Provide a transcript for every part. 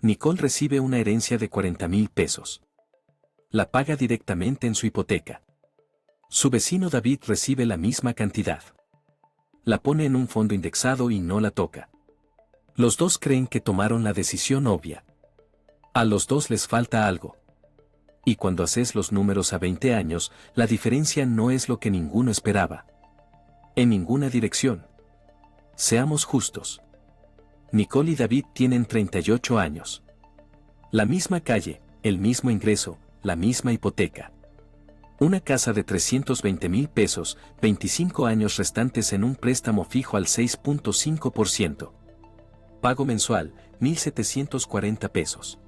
Nicole recibe una herencia de 40,000 pesos. La paga directamente en su hipoteca. Su vecino David recibe la misma cantidad. La pone en un fondo indexado y no la toca. Los dos creen que tomaron la decisión obvia. A los dos les falta algo. Y cuando haces los números a 20 años, la diferencia no es lo que ninguno esperaba. En ninguna dirección. Seamos justos. Nicole y David tienen 38 años. La misma calle, el mismo ingreso, la misma hipoteca. Una casa de 320,000 pesos, 25 años restantes en un préstamo fijo al 6.5%. Pago mensual, 1,740 pesos.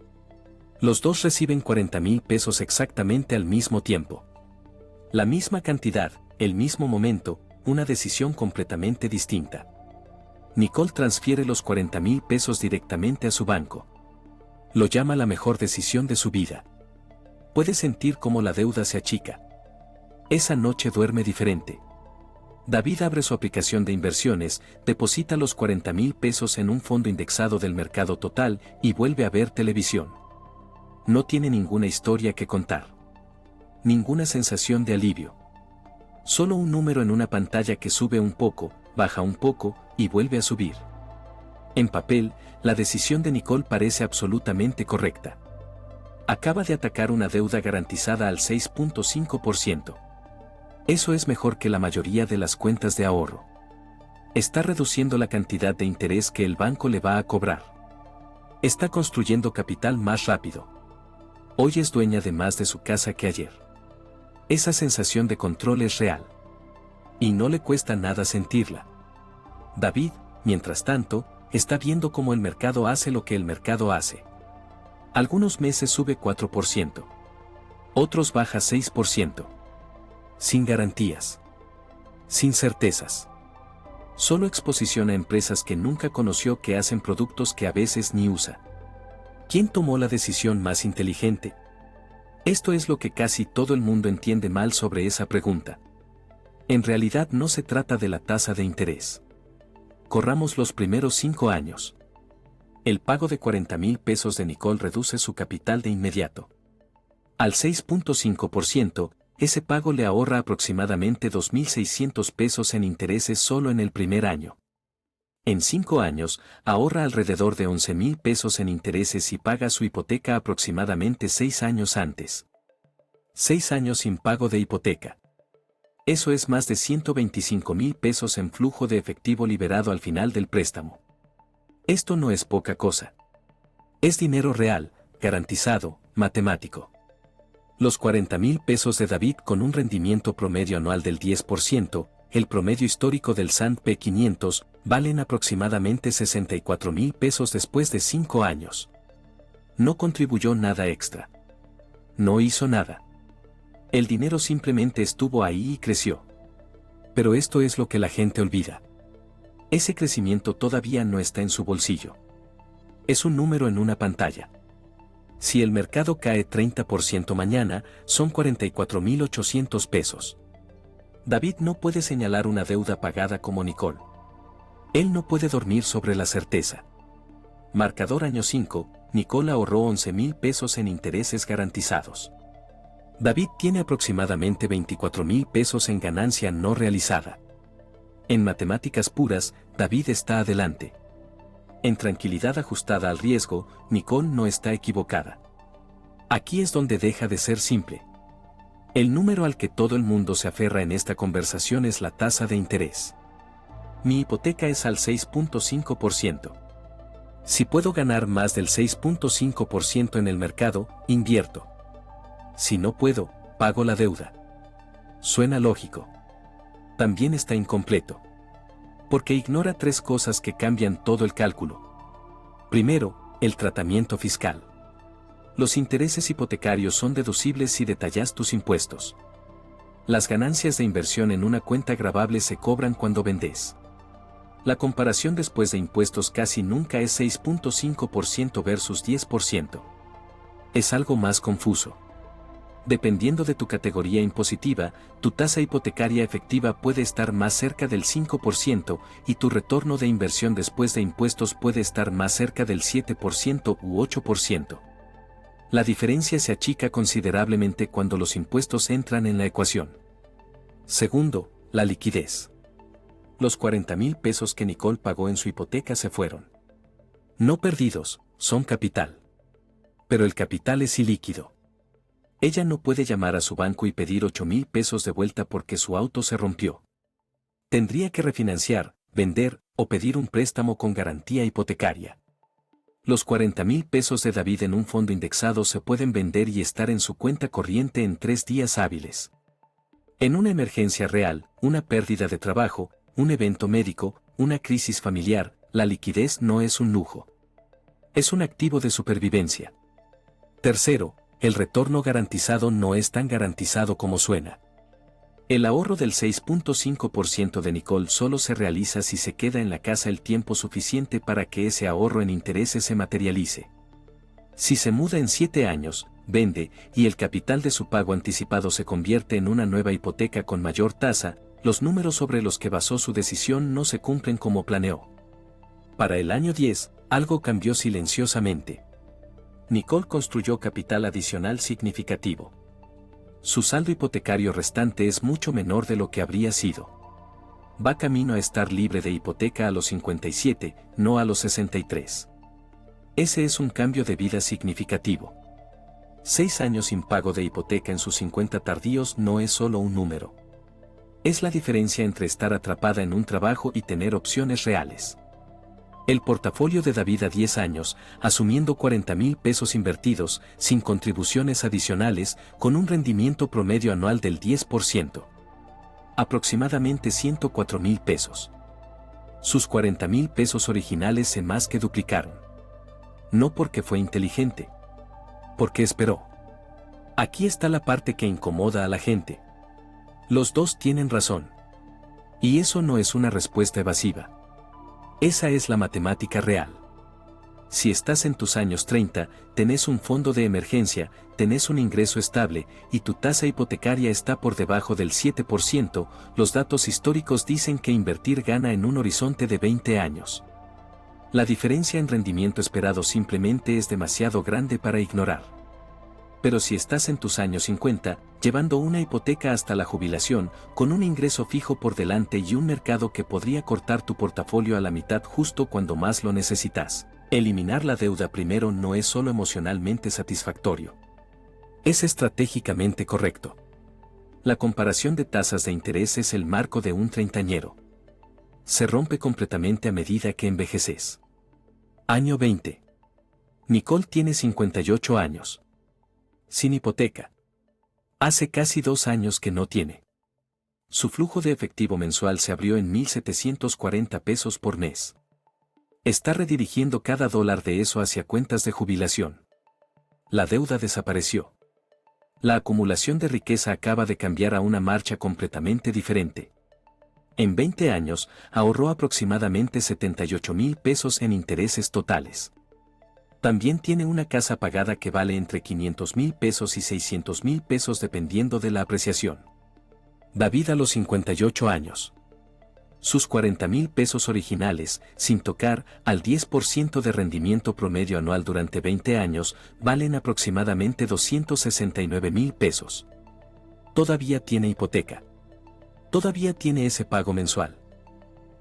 Los dos reciben 40,000 pesos exactamente al mismo tiempo. La misma cantidad, el mismo momento, una decisión completamente distinta. Nicole transfiere los 40,000 pesos directamente a su banco. Lo llama la mejor decisión de su vida. Puede sentir cómo la deuda se achica. Esa noche duerme diferente. David abre su aplicación de inversiones, deposita los 40,000 pesos en un fondo indexado del mercado total y vuelve a ver televisión. No tiene ninguna historia que contar. Ninguna sensación de alivio. Solo un número en una pantalla que sube un poco, baja un poco y vuelve a subir. En papel, la decisión de Nicole parece absolutamente correcta. Acaba de atacar una deuda garantizada al 6.5%. Eso es mejor que la mayoría de las cuentas de ahorro. Está reduciendo la cantidad de interés que el banco le va a cobrar. Está construyendo capital más rápido. Hoy es dueña de más de su casa que ayer. Esa sensación de control es real. Y no le cuesta nada sentirla. David, mientras tanto, está viendo cómo el mercado hace lo que el mercado hace. Algunos meses sube 4%. Otros baja 6%. Sin garantías. Sin certezas. Solo exposición a empresas que nunca conoció que hacen productos que a veces ni usa. ¿Quién tomó la decisión más inteligente? Esto es lo que casi todo el mundo entiende mal sobre esa pregunta. En realidad no se trata de la tasa de interés. Corramos los primeros 5 años. El pago de 40,000 pesos de Nicole reduce su capital de inmediato. Al 6.5%, ese pago le ahorra aproximadamente 2,600 pesos en intereses solo en el primer año. En 5 años, ahorra alrededor de 11,000 pesos en intereses y paga su hipoteca aproximadamente 6 años antes. 6 años sin pago de hipoteca. Eso es más de 125,000 pesos en flujo de efectivo liberado al final del préstamo. Esto no es poca cosa. Es dinero real, garantizado, matemático. Los 40,000 pesos de David con un rendimiento promedio anual del 10%, el promedio histórico del S&P 500, valen aproximadamente 64,000 pesos después de 5 años. No contribuyó nada extra. No hizo nada. El dinero simplemente estuvo ahí y creció. Pero esto es lo que la gente olvida. Ese crecimiento todavía no está en su bolsillo. Es un número en una pantalla. Si el mercado cae 30% mañana, son 44,800 pesos. David no puede señalar una deuda pagada como Nicole. Él no puede dormir sobre la certeza. Marcador año 5, Nicole ahorró 11,000 pesos en intereses garantizados. David tiene aproximadamente 24,000 pesos en ganancia no realizada. En matemáticas puras, David está adelante. En tranquilidad ajustada al riesgo, Nicole no está equivocada. Aquí es donde deja de ser simple. El número al que todo el mundo se aferra en esta conversación es la tasa de interés. Mi hipoteca es al 6.5%. Si puedo ganar más del 6.5% en el mercado, invierto. Si no puedo, pago la deuda. Suena lógico. También está incompleto. Porque ignora 3 cosas que cambian todo el cálculo. Primero, el tratamiento fiscal. Los intereses hipotecarios son deducibles si detallas tus impuestos. Las ganancias de inversión en una cuenta gravable se cobran cuando vendes. La comparación después de impuestos casi nunca es 6.5% versus 10%. Es algo más confuso. Dependiendo de tu categoría impositiva, tu tasa hipotecaria efectiva puede estar más cerca del 5% y tu retorno de inversión después de impuestos puede estar más cerca del 7% u 8%. La diferencia se achica considerablemente cuando los impuestos entran en la ecuación. Segundo, la liquidez. Los 40,000 pesos que Nicole pagó en su hipoteca se fueron. No perdidos, son capital. Pero el capital es ilíquido. Ella no puede llamar a su banco y pedir 8,000 pesos de vuelta porque su auto se rompió. Tendría que refinanciar, vender o pedir un préstamo con garantía hipotecaria. Los 40,000 pesos de David en un fondo indexado se pueden vender y estar en su cuenta corriente en 3 días hábiles. En una emergencia real, una pérdida de trabajo, un evento médico, una crisis familiar, la liquidez no es un lujo. Es un activo de supervivencia. Tercero, el retorno garantizado no es tan garantizado como suena. El ahorro del 6.5% de Nicole solo se realiza si se queda en la casa el tiempo suficiente para que ese ahorro en intereses se materialice. Si se muda en 7 años, vende, y el capital de su pago anticipado se convierte en una nueva hipoteca con mayor tasa, los números sobre los que basó su decisión no se cumplen como planeó. Para el año 10, algo cambió silenciosamente. Nicole construyó capital adicional significativo. Su saldo hipotecario restante es mucho menor de lo que habría sido. Va camino a estar libre de hipoteca a los 57, no a los 63. Ese es un cambio de vida significativo. 6 años sin pago de hipoteca en sus 50 tardíos no es solo un número. Es la diferencia entre estar atrapada en un trabajo y tener opciones reales. El portafolio de David a 10 años, asumiendo 40,000 pesos invertidos, sin contribuciones adicionales, con un rendimiento promedio anual del 10%. Aproximadamente 104,000 pesos. Sus 40,000 pesos originales se más que duplicaron. No porque fue inteligente. Porque esperó. Aquí está la parte que incomoda a la gente. Los dos tienen razón. Y eso no es una respuesta evasiva. Esa es la matemática real. Si estás en tus años 30, tenés un fondo de emergencia, tenés un ingreso estable y tu tasa hipotecaria está por debajo del 7%, los datos históricos dicen que invertir gana en un horizonte de 20 años. La diferencia en rendimiento esperado simplemente es demasiado grande para ignorar. Pero si estás en tus años 50, llevando una hipoteca hasta la jubilación, con un ingreso fijo por delante y un mercado que podría cortar tu portafolio a la mitad justo cuando más lo necesitas, eliminar la deuda primero no es solo emocionalmente satisfactorio. Es estratégicamente correcto. La comparación de tasas de interés es el marco de un treintañero. Se rompe completamente a medida que envejeces. Año 20. Nicole tiene 58 años. Sin hipoteca. Hace casi 2 años que no tiene. Su flujo de efectivo mensual se abrió en 1,740 pesos por mes. Está redirigiendo cada dólar de eso hacia cuentas de jubilación. La deuda desapareció. La acumulación de riqueza acaba de cambiar a una marcha completamente diferente. En 20 años, ahorró aproximadamente 78,000 pesos en intereses totales. También tiene una casa pagada que vale entre 500,000 pesos y 600,000 pesos dependiendo de la apreciación. David a los 58 años. Sus 40,000 pesos originales, sin tocar, al 10% de rendimiento promedio anual durante 20 años, valen aproximadamente 269,000 pesos. Todavía tiene hipoteca. Todavía tiene ese pago mensual.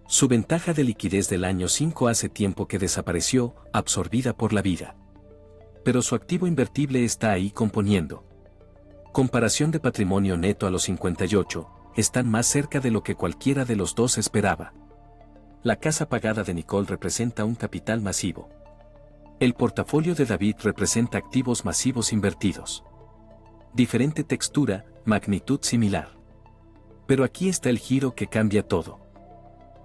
Su ventaja de liquidez del año 5 hace tiempo que desapareció, absorbida por la vida. Pero su activo invertible está ahí componiendo. Comparación de patrimonio neto a los 58, están más cerca de lo que cualquiera de los dos esperaba. La casa pagada de Nicole representa un capital masivo. El portafolio de David representa activos masivos invertidos. Diferente textura, magnitud similar. Pero aquí está el giro que cambia todo.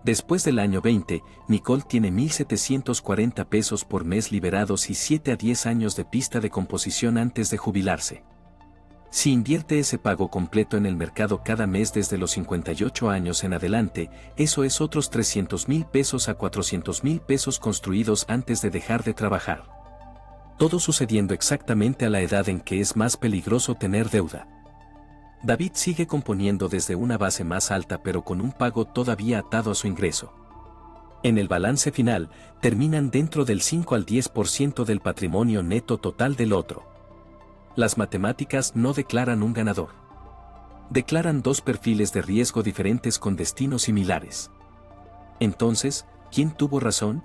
Después del año 20, Nicole tiene 1,740 pesos por mes liberados y 7 a 10 años de pista de composición antes de jubilarse. Si invierte ese pago completo en el mercado cada mes desde los 58 años en adelante, eso es otros 300,000 pesos a 400,000 pesos construidos antes de dejar de trabajar. Todo sucediendo exactamente a la edad en que es más peligroso tener deuda. David sigue componiendo desde una base más alta pero con un pago todavía atado a su ingreso. En el balance final, terminan dentro del 5 al 10% del patrimonio neto total del otro. Las matemáticas no declaran un ganador. Declaran dos perfiles de riesgo diferentes con destinos similares. Entonces, ¿quién tuvo razón?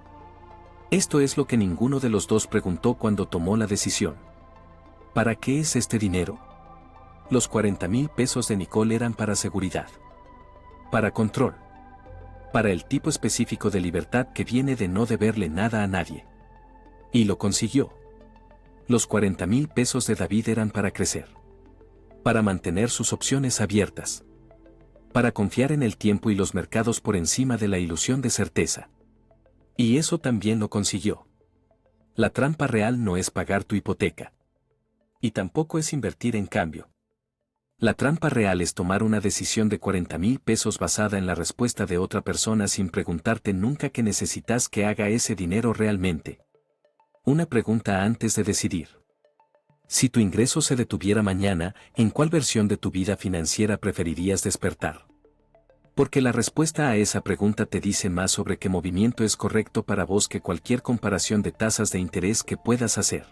Esto es lo que ninguno de los dos preguntó cuando tomó la decisión. ¿Para qué es este dinero? Los 40,000 pesos de Nicole eran para seguridad. Para control. Para el tipo específico de libertad que viene de no deberle nada a nadie. Y lo consiguió. Los 40,000 pesos de David eran para crecer. Para mantener sus opciones abiertas. Para confiar en el tiempo y los mercados por encima de la ilusión de certeza. Y eso también lo consiguió. La trampa real no es pagar tu hipoteca. Y tampoco es invertir en cambio. La trampa real es tomar una decisión de 40,000 pesos basada en la respuesta de otra persona sin preguntarte nunca qué necesitas que haga ese dinero realmente. Una pregunta antes de decidir. Si tu ingreso se detuviera mañana, ¿en cuál versión de tu vida financiera preferirías despertar? Porque la respuesta a esa pregunta te dice más sobre qué movimiento es correcto para vos que cualquier comparación de tasas de interés que puedas hacer.